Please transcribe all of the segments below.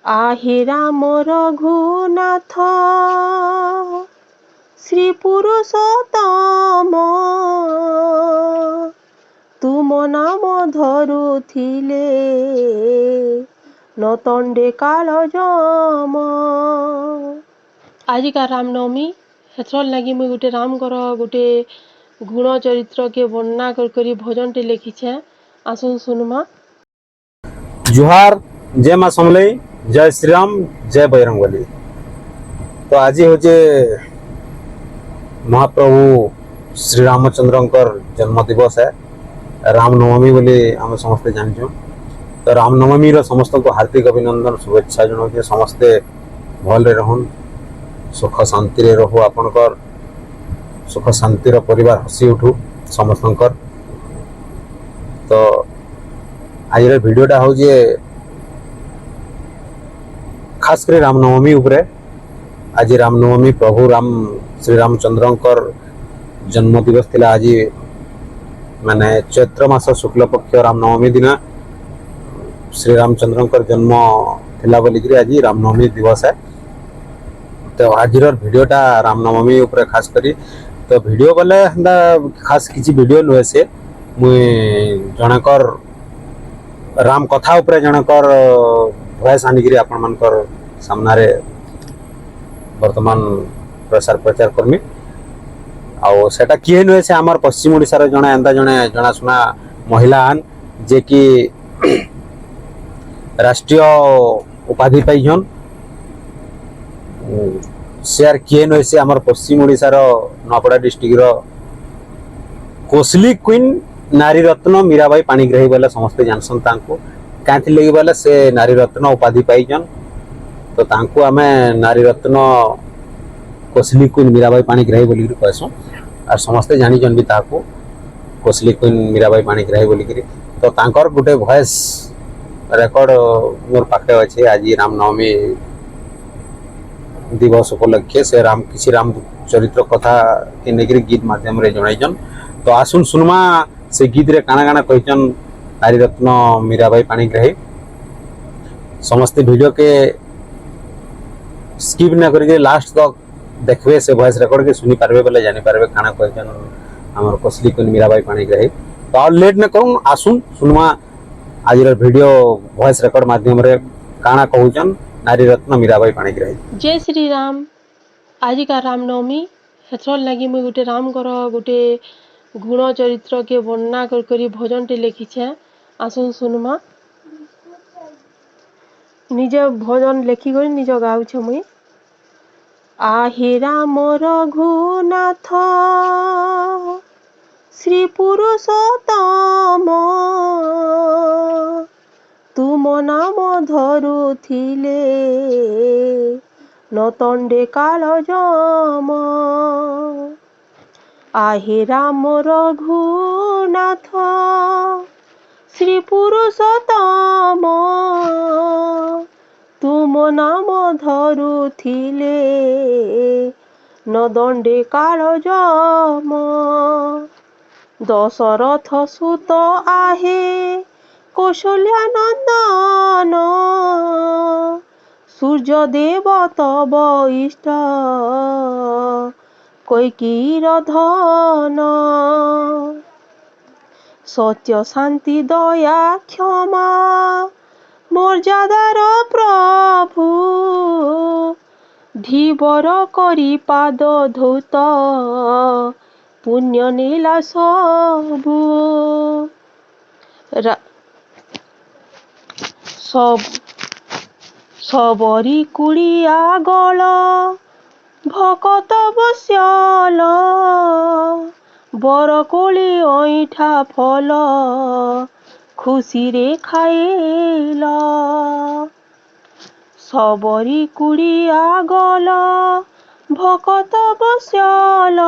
आहे राम रघुनाथ श्री पुरुषोत्तम तुम नाम धरुथिले नतंडे काल जम। आज का रामनवमी हेथर लगी मुझे गोटे रामकर गोटे गुण चरित्र के वर्णना कर भजन टे लिखीछे। आसुन सुनमा। जुहार जय माँ समलई जय श्री राम जय बजरंगबली। तो आज हूँ महाप्रभु श्री रामचंद्रंकर जन्म दिवस है रामनवमी बोली आम समस्ते जानूँ। तो रामनवमी समस्त को हार्दिक अभिनंदन शुभेच्छा जनाऊे। समस्ते भले रहन सुख शांति रे रहू आपणकर सुख शांतिर परिवार हसी उठू समस्तंकर। तो आज भिडियोटा हूँ खास कर रामनवमी उपरे। आज रामनवमी प्रभु राम श्री रामचंद्रंकर जन्म दिवस थिला। आज माने चैत्र मास शुक्ल पक्ष रामनवमी दिन श्री रामचंद्रंकर जन्म थिला बोलिक आज रामनवमी दिवस है। तो आज भिडियोटा रामनवमी उपरे खास करी। तो भिडियो बोले खास किसी भिडियो नुहे से मुई जनकर राम कथा उपरे जनकर भयस आनिक आपण मानकर सामने वर्तमान प्रसार प्रचार करमी। आउ सेटा किए नुहे से आमर पश्चिम ओडिशार जने एंता जने जनाशुना महिला आन जे कि राष्ट्रीय उपाधि पाइछन। शेयर किए नुहे से आमर पश्चिम ओडिशार नपड़ा डिस्ट्रिक्ट रो कोसली क्वीन नारी रत्न मीराबाई पाणिग्राही बोले समस्ते जानसन। कहीं लगे बोले से नारी रत्न उपाधि पाइजन। तो तांको आमे नारी रत्न कोसली क्वीन मीराबाई पाणिग्राही बोलिक कहसुँ और समस्ते जानिजन भी ताको कोसली क्वीन मीराबाई पाणिग्राही बोलिक। तो तांकर गोटे वॉइस रेकर्ड मोर पाखे अच्छे। आज रामनवमी दिवस उपलक्षे से राम किसी राम चरित्र कथा के लेकर गीत माध्यम रे जणाइजन। तो आसुन सुनमा से गीत रे काना काना कहचन नारी रत्न मीराबाई पाणिग्राही। समस्त वीडियो के स्किप न करके लास्ट तक देखबे से वॉइस रिकॉर्ड के सुनी पारबे बोले जानि पारबे काना कहचन हमर कोसली क्वीन मीराबाई पाणिग्राही। तो और लेट न करूँ आसुन सुनमा आज वीडियो वॉइस रिकॉर्ड माध्यम रे काना कहचन नारी रत्न मीराबाई पाणिग्राही। जय श्री राम। आज का रामनवमी हेथर लगी मुझे गोटे रामकर गोटे गुण चरित्र के वर्णना कर भजन टे लिखीछे। आसुन सुनमा। निजे भजन लेखिक निज गाँच मुई। आहे राम रघुनाथ श्री पुरुषोत्तम तुम नाम धरुथिले नतंडे काल जम। आहे राम रघुनाथ श्री पुरुषोत्तम तुम नाम धरुथिले नदंडे काल जम। दशरथ सुत आहे कौशल्या नंदन सूर्यदेव तव इष्ट कैकेयीर धन। सत्य शांति दया क्षमा मर्यादार प्रभु धीवर करी पाद धौत पुण्य नीला सबु। सबरी कुड़िया गल भकत बस्यल बरकोली ऐठा फल खुशी रे खाइल। सबरी कुड़िया गल भकत बस्यल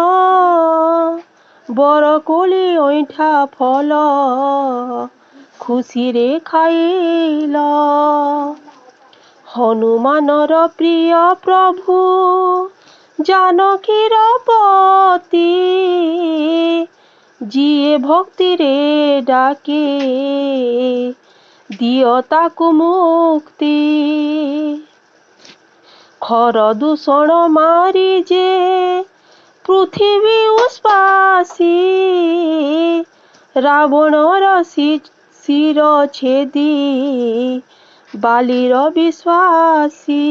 बरकोली ऐठा फल खुशी रे खाइल। हनुमानर प्रिय प्रभु जानकीर पति जिए भक्ति रे डाके दियो ताकु मुक्ति। घर दूषण मारी जे पृथ्वी उस्पासी रावणर शिर छेदी बालीर विश्वासी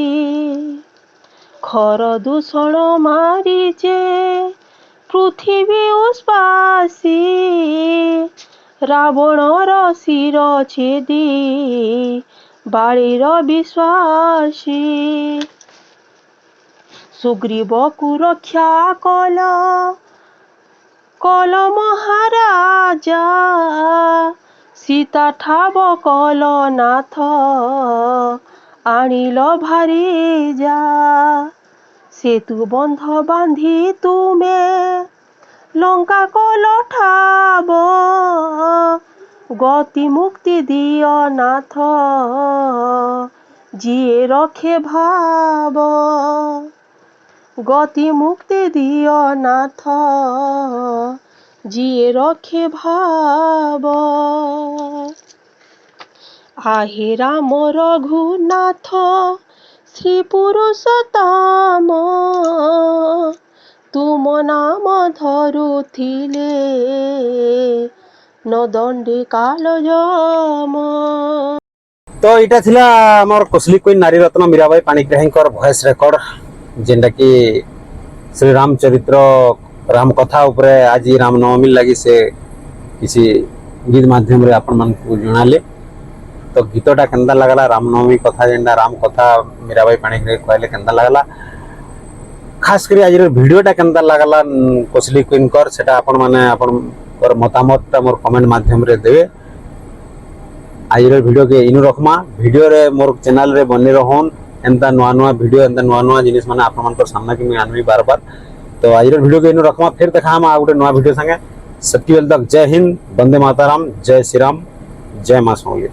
घर दूषण मारी जे पृथ्वी उस्पासी रावणर शिर छेदी बालीर विश्वासी सुग्रीव को रक्षा कल महाराजा सीता ठाव कल नाथ आनिल भारी जा सेतु बंध बांधी तुमे लंका कल ठाव गति मुक्ति दियो नाथ जिए रखे भाव गति मुक्ति दियो नाथ जिए रखे भाव आहे राम रघुनाथ श्री पुरुषोत्तम तुम नाम धरुथिले न दंडी काल जम। तो इटा थिला हमर कोसली क्वीन नारी रत्न मीराबाई पाणिग्राहींकर वॉइस रेकॉर्ड जेंटा कि श्री राम चरित्र राम कथा उपरे आज रामनवमी लगी से किसी गीत माध्यम रे आपण मन को जणाले तो गीतटा केंदा लागला रामनवमी कथा जेंटा राम कथा मीराबाई पाणिग्राही कहले केंदा लागला खास करी आज वीडियोटा केंदा लागला कोसली क्वीन कर सेटा आपण माने आपण कर मतामतटा मोर कमेंट माध्यम रे देबे आज वीडियो के इनु रखमा वीडियो रे मोर चैनल रे बने रहन एंता नुआ नुआ वीडियो एंता नुआ नुआ जिनिस माने आपण मन सामना के मैं आनबी बार बार तो आज वीडियो के इनु रखमा फिर देखा हम आ गुटे नुआ वीडियो संगे सत्यवेल तक जय हिंद वंदे मातरम जय श्री राम जय मां समलेई।